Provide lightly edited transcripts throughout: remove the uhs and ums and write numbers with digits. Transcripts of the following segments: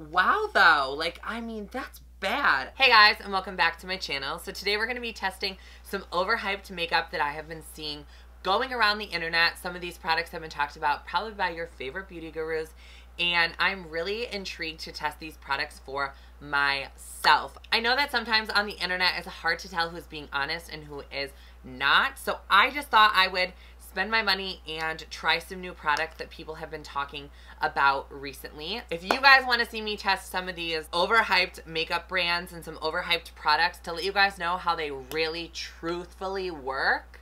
wow though. Like, I mean, that's bad. Hey guys, and welcome back to my channel. So today we're going to be testing some overhyped makeup that I have been seeing going around the internet. Some of these products have been talked about probably by your favorite beauty gurus, and I'm really intrigued to test these products for myself. I know that sometimes on the internet it's hard to tell who's being honest and who is not, so I just thought I would spend my money and try some new products that people have been talking about recently. If you guys want to see me test some of these overhyped makeup brands and some overhyped products to let you guys know how they really truthfully work,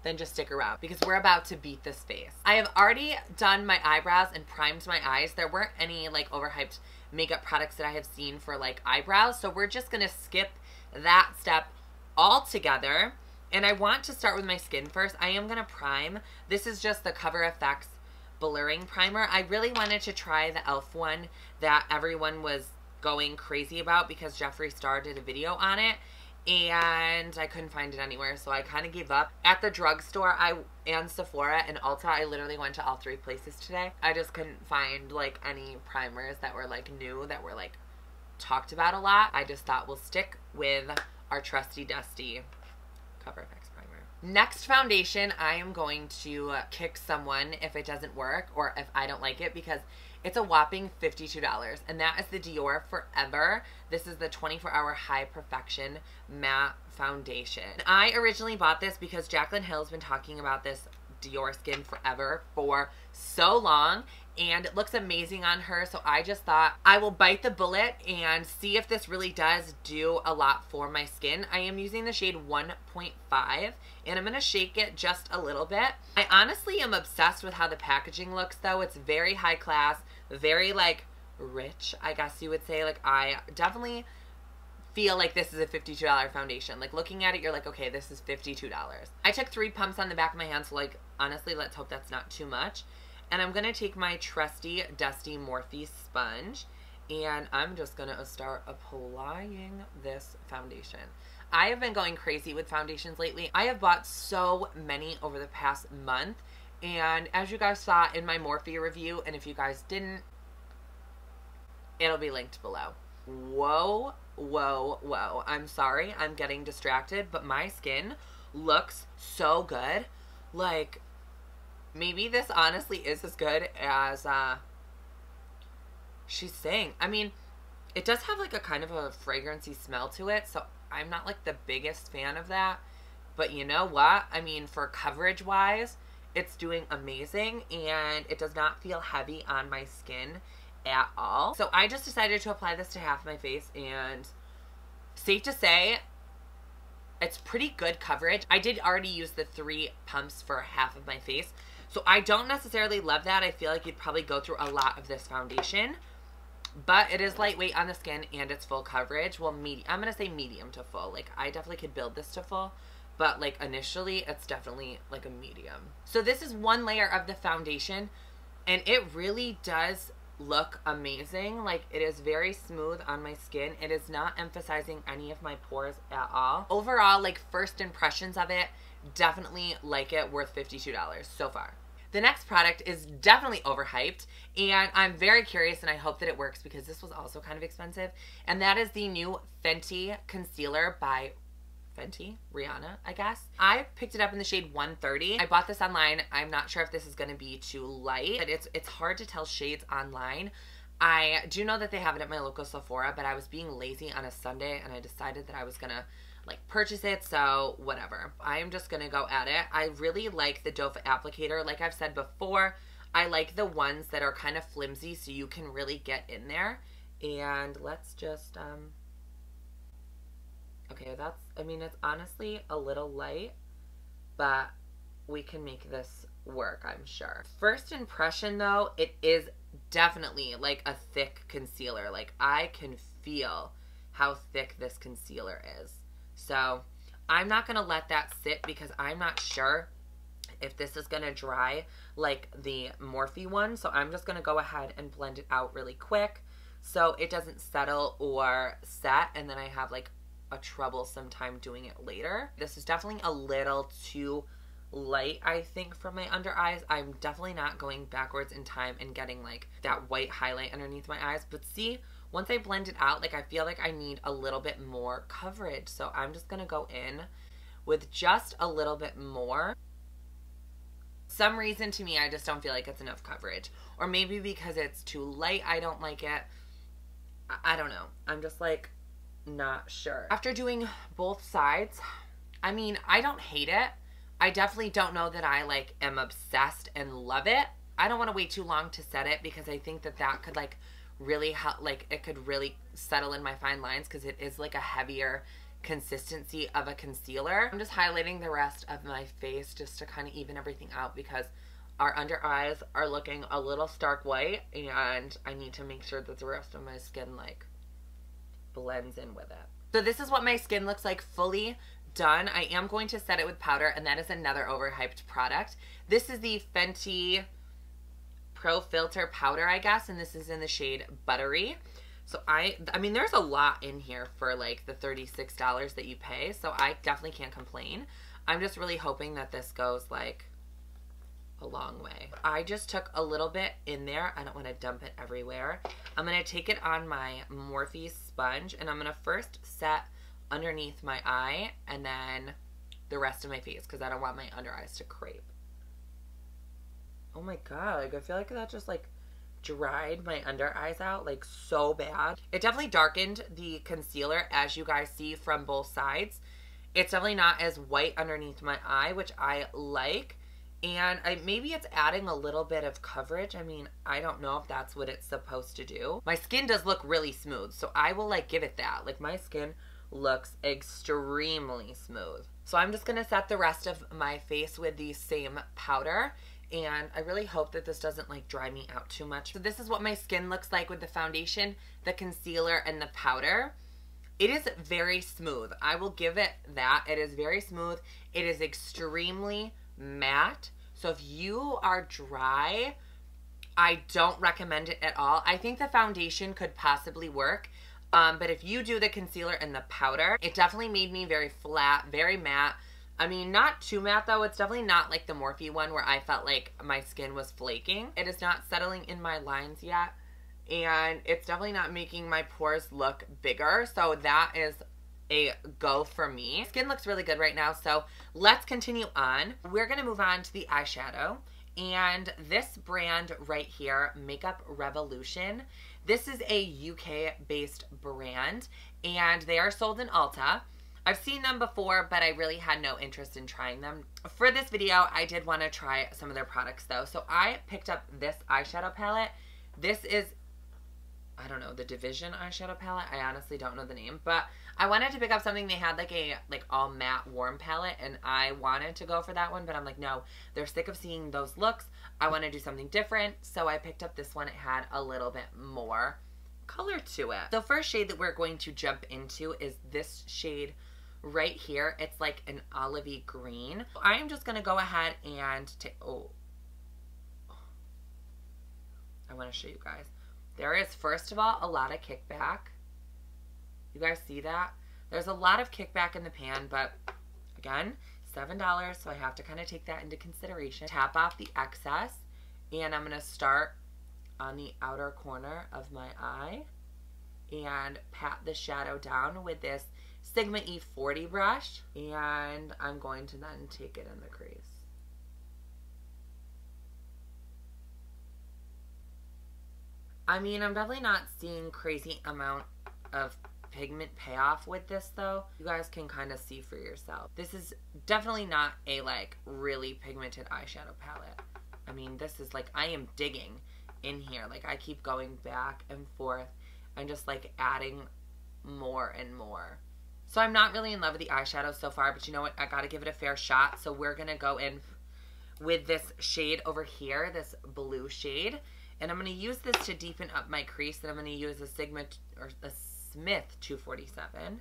then just stick around because we're about to beat this face. I have already done my eyebrows and primed my eyes. There weren't any like overhyped makeup products that I have seen for like eyebrows, so we're just gonna skip that step altogether. And I want to start with my skin first. I am gonna prime. This is just the CoverFX blurring primer. I really wanted to try the e.l.f. one that everyone was going crazy about because Jeffree Star did a video on it, and I couldn't find it anywhere, so I kind of gave up. At the drugstore and Sephora and Ulta, I literally went to all three places today. I just couldn't find like any primers that were like new, that were like talked about a lot. I just thought we'll stick with our trusty dusty CoverFX primer. Next foundation, I am going to kick someone if it doesn't work or if I don't like it, because it's a whopping $52, and that is the Dior Forever. This is the 24-hour high perfection matte foundation. I originally bought this because Jaclyn Hill's been talking about this Dior Skin Forever for so long, and it looks amazing on her, so I just thought I will bite the bullet and see if this really does do a lot for my skin. I am using the shade 1.5, and I'm going to shake it just a little bit. I honestly am obsessed with how the packaging looks though. It's very high class, very like rich, I guess you would say. Like, I definitely feel like this is a $52 foundation. Like, looking at it, you're like, okay, this is $52. I took 3 pumps on the back of my hand, so like, honestly, let's hope that's not too much. And I'm going to take my trusty, dusty Morphe sponge, and I'm just going to start applying this foundation. I have been going crazy with foundations lately. I have bought so many over the past month, and as you guys saw in my Morphe review, and if you guys didn't, it'll be linked below. Whoa, whoa, whoa. I'm sorry, I'm getting distracted, but my skin looks so good. Like, maybe this honestly is as good as she's saying. I mean, it does have like a kind of a fragrancy smell to it, so I'm not like the biggest fan of that. But you know what? I mean, for coverage wise, it's doing amazing, and it does not feel heavy on my skin at all. So I just decided to apply this to half of my face, and safe to say, it's pretty good coverage. I did already use the 3 pumps for half of my face, so I don't necessarily love that. I feel like you'd probably go through a lot of this foundation, but it is lightweight on the skin and it's full coverage. Well, medium. I'm gonna say medium to full. Like, I definitely could build this to full, but like initially it's definitely like a medium. So this is one layer of the foundation, and it really does look amazing. Like, it is very smooth on my skin. It is not emphasizing any of my pores at all. Overall, like, first impressions of it, definitely like it, worth $52 so far. The next product is definitely overhyped, and I'm very curious, and I hope that it works because this was also kind of expensive, and that is the new Fenty concealer by Fenty, Rihanna, I guess. I picked it up in the shade 130. I bought this online. I'm not sure if this is going to be too light, but it's hard to tell shades online. I do know that they have it at my local Sephora, but I was being lazy on a Sunday, and I decided that I was going to like purchase it, so whatever. I am just gonna go at it. I really like the doe foot applicator. Like I've said before, I like the ones that are kind of flimsy so you can really get in there. And let's just okay, that's, I mean, it's honestly a little light, but we can make this work, I'm sure. First impression though, it is definitely like a thick concealer. Like, I can feel how thick this concealer is. So I'm not going to let that sit because I'm not sure if this is going to dry like the Morphe one. So I'm just going to go ahead and blend it out really quick so it doesn't settle or set, and then I have like a troublesome time doing it later. This is definitely a little too light, I think, for my under eyes. I'm definitely not going backwards in time and getting like that white highlight underneath my eyes. But see, once I blend it out, like I feel like I need a little bit more coverage. So I'm just gonna go in with just a little bit more. Some reason to me, I just don't feel like it's enough coverage. Or maybe because it's too light, I don't like it. I don't know. I'm just like not sure. After doing both sides, I mean, I don't hate it. I definitely don't know that I like am obsessed and love it. I don't want to wait too long to set it because I think that that could like really help, like it could really settle in my fine lines because it is like a heavier consistency of a concealer. I'm just highlighting the rest of my face just to kind of even everything out because our under eyes are looking a little stark white and I need to make sure that the rest of my skin like blends in with it. So this is what my skin looks like fully done. I am going to set it with powder, and that is another overhyped product. This is the Fenty Pro Filter powder, I guess, and this is in the shade Buttery. So I mean, there's a lot in here for like the $36 that you pay, so I definitely can't complain. I'm just really hoping that this goes like a long way. I just took a little bit in there. I don't want to dump it everywhere. I'm going to take it on my Morphe sponge, and I'm going to first set underneath my eye and then the rest of my face because I don't want my under eyes to crepe. Oh my god, like I feel like that just like dried my under eyes out like so bad. It definitely darkened the concealer, as you guys see from both sides. It's definitely not as white underneath my eye, which I like, and maybe it's adding a little bit of coverage. I mean, I don't know if that's what it's supposed to do. My skin does look really smooth, so I will like give it that. Like my skin looks extremely smooth. So I'm just gonna set the rest of my face with the same powder, and I really hope that this doesn't like dry me out too much. So this is what my skin looks like with the foundation, the concealer, and the powder. It is very smooth. I will give it that. It is very smooth. It is extremely matte. So if you are dry, I don't recommend it at all. I think the foundation could possibly work. But if you do the concealer and the powder, it definitely made me very flat, very matte. I mean, not too matte though. It's definitely not like the Morphe one where I felt like my skin was flaking. It is not settling in my lines yet. And it's definitely not making my pores look bigger. So that is a go for me. Skin looks really good right now. So let's continue on. We're going to move on to the eyeshadow. And this brand right here, MakeupRevolution, this is a UK-based brand, and they are sold in Ulta. I've seen them before, but I really had no interest in trying them. For this video, I did want to try some of their products, though. So I picked up this eyeshadow palette. This is, I don't know, the Division eyeshadow palette. I honestly don't know the name, but I wanted to pick up something. They had like a all matte warm palette, and I wanted to go for that one, but I'm like, no, they're sick of seeing those looks. I want to do something different, so I picked up this one. It had a little bit more color to it. The first shade that we're going to jump into is this shade right here. It's like an olivey green. I am just going to go ahead and take, I want to show you guys. There is, first of all, a lot of kickback. You guys see that? There's a lot of kickback in the pan, but again, $7, so I have to kind of take that into consideration. Tap off the excess, and I'm going to start on the outer corner of my eye and pat the shadow down with this Sigma E40 brush, and I'm going to then take it in the crease. I mean, I'm definitely not seeing crazy amount of pigment payoff with this though. You guys can kind of see for yourself. This is definitely not a like really pigmented eyeshadow palette. I mean, this is like, I am digging in here. Like I keep going back and forth and just like adding more and more. So I'm not really in love with the eyeshadow so far, but you know what? I gotta give it a fair shot. So we're gonna go in with this shade over here, this blue shade. And I'm going to use this to deepen up my crease. And I'm going to use a Smith 247.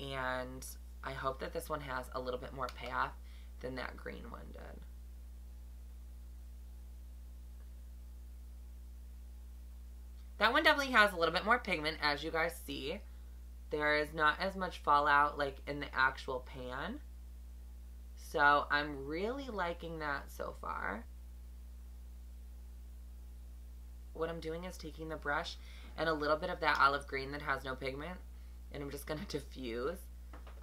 And I hope that this one has a little bit more payoff than that green one did. That one definitely has a little bit more pigment, as you guys see. There is not as much fallout like in the actual pan. So I'm really liking that so far. What I'm doing is taking the brush and a little bit of that olive green that has no pigment, and I'm just going to diffuse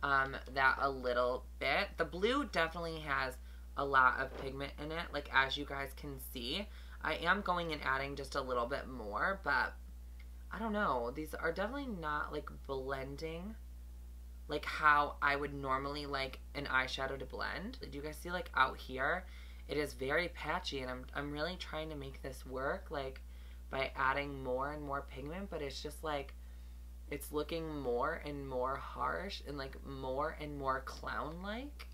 that a little bit. The blue definitely has a lot of pigment in it, like as you guys can see. I am going and adding just a little bit more, but I don't know. These are definitely not like blending like how I would normally like an eyeshadow to blend. Do you guys see like out here? It is very patchy, and I'm really trying to make this work like by adding more and more pigment, but it's just like it's looking more and more harsh and like more and more clown-like,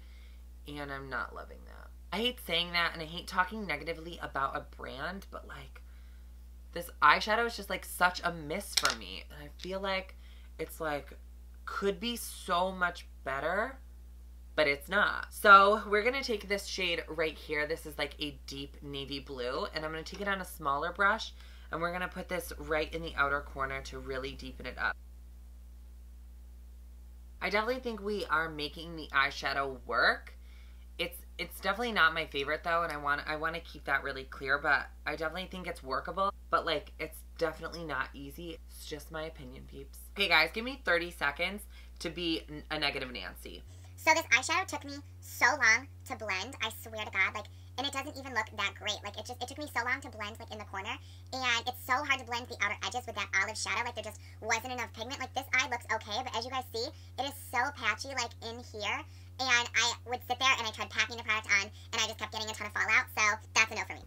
and I'm not loving that. I hate saying that, and I hate talking negatively about a brand, but like this eyeshadow is just like such a miss for me, and I feel like it's like could be so much better, but it's not. So we're gonna take this shade right here. This is like a deep navy blue, and I'm gonna take it on a smaller brush, and we're gonna put this right in the outer corner to really deepen it up. I definitely think we are making the eyeshadow work. It's definitely not my favorite though, and I want to keep that really clear, but I definitely think it's workable, but like it's definitely not easy. It's just my opinion, peeps. Okay guys, give me 30 seconds to be a negative Nancy. So this eyeshadow took me so long to blend, I swear to God, like, and it doesn't even look that great. Like, it took me so long to blend, like, in the corner, and it's so hard to blend the outer edges with that olive shadow. Like, there just wasn't enough pigment. Like, this eye looks okay, but as you guys see, it is so patchy, like, in here, and I would sit there, and I tried packing the product on, and I just kept getting a ton of fallout, so that's a no for me.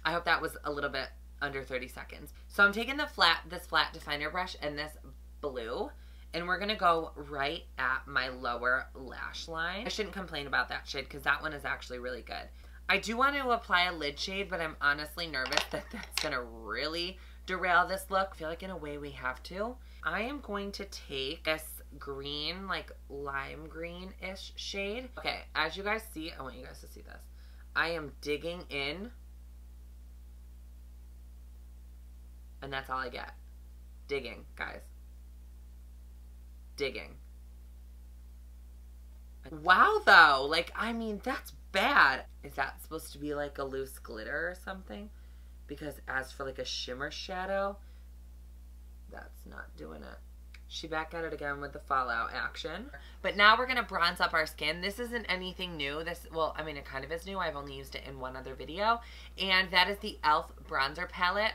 I hope that was a little bit under 30 seconds. So I'm taking this flat definer brush and this blue, and we're going to go right at my lower lash line. I shouldn't complain about that shade because that one is actually really good. I do want to apply a lid shade, but I'm honestly nervous that that's going to really derail this look. I feel like in a way we have to. I am going to take this green, like lime green-ish shade. Okay, as you guys see, I want you guys to see this. I am digging in, and that's all I get. Digging, guys. Digging. Wow, though. Like, I mean, that's bad. Is that supposed to be like a loose glitter or something? Because as for like a shimmer shadow, that's not doing it. She back at it again with the fallout action. But now we're going to bronze up our skin. This isn't anything new. Well, I mean, it kind of is new. I've only used it in one other video. And that is the e.l.f. bronzer palette.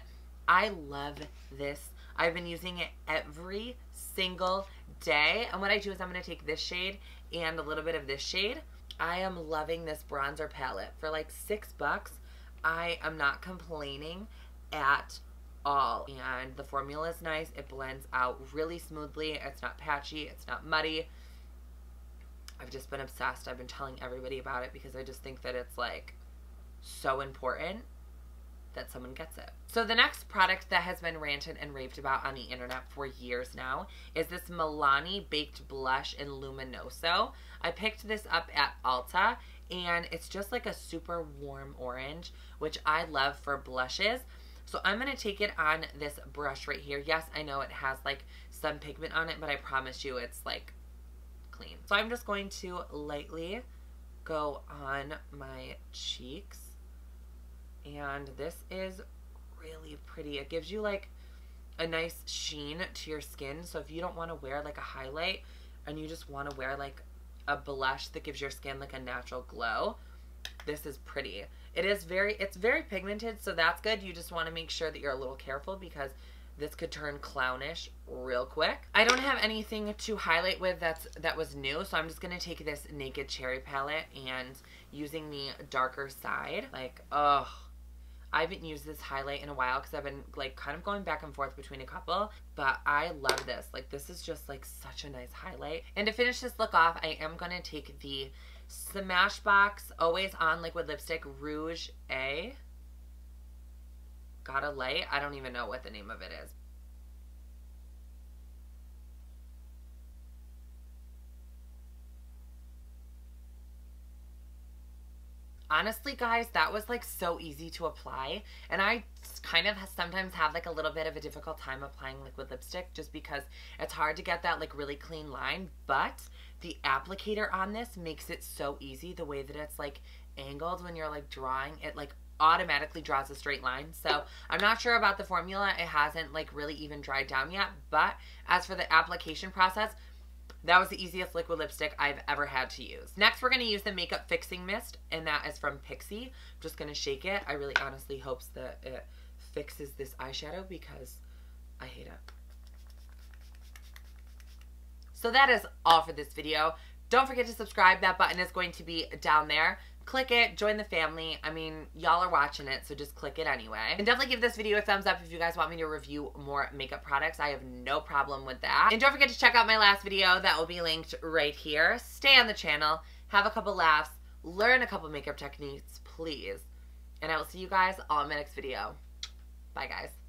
I love this. I've been using it every single day. And what I do is I'm going to take this shade and a little bit of this shade. I am loving this bronzer palette. For like $6, I am not complaining at all. And the formula is nice. It blends out really smoothly. It's not patchy. It's not muddy. I've just been obsessed. I've been telling everybody about it because I just think that it's like so important that someone gets it. So the next product that has been ranted and raved about on the internet for years now is this Milani Baked Blush in Luminoso. I picked this up at Ulta, and it's just like a super warm orange, which I love for blushes. So I'm going to take it on this brush right here. Yes, I know it has like some pigment on it, but I promise you it's like clean. So I'm just going to lightly go on my cheeks. And this is really pretty. It gives you like a nice sheen to your skin. So if you don't want to wear like a highlight and you just want to wear like a blush that gives your skin like a natural glow, this is pretty. It's very pigmented, so that's good. You just want to make sure that you're a little careful because this could turn clownish real quick. I don't have anything to highlight with that was new, so I'm just going to take this Naked Cherry palette and using the darker side. Like, ugh. I haven't used this highlight in a while because I've been like kind of going back and forth between a couple, but I love this. Like, this is just like such a nice highlight. And to finish this look off, I am going to take the Smashbox Always On Liquid Lipstick Rouge A. Got a Light. I don't even know what the name of it is. honestly, guys, that was like so easy to apply. And I kind of sometimes have like a little bit of a difficult time applying liquid lipstick just because it's hard to get that like really clean line. But the applicator on this makes it so easy. The way that it's like angled when you're like drawing, it like automatically draws a straight line. So I'm not sure about the formula. It hasn't like really even dried down yet. But as for the application process, that was the easiest liquid lipstick I've ever had to use. Next, we're going to use the Makeup Fixing Mist, and that is from Pixi. I'm just going to shake it. I really honestly hope that it fixes this eyeshadow because I hate it. So that is all for this video. Don't forget to subscribe. That button is going to be down there. Click it, join the family. I mean, y'all are watching it, so just click it anyway. And definitely give this video a thumbs up if you guys want me to review more makeup products. I have no problem with that. And don't forget to check out my last video. That will be linked right here. Stay on the channel, have a couple laughs, learn a couple makeup techniques, please. And I will see you guys all in my next video. Bye, guys.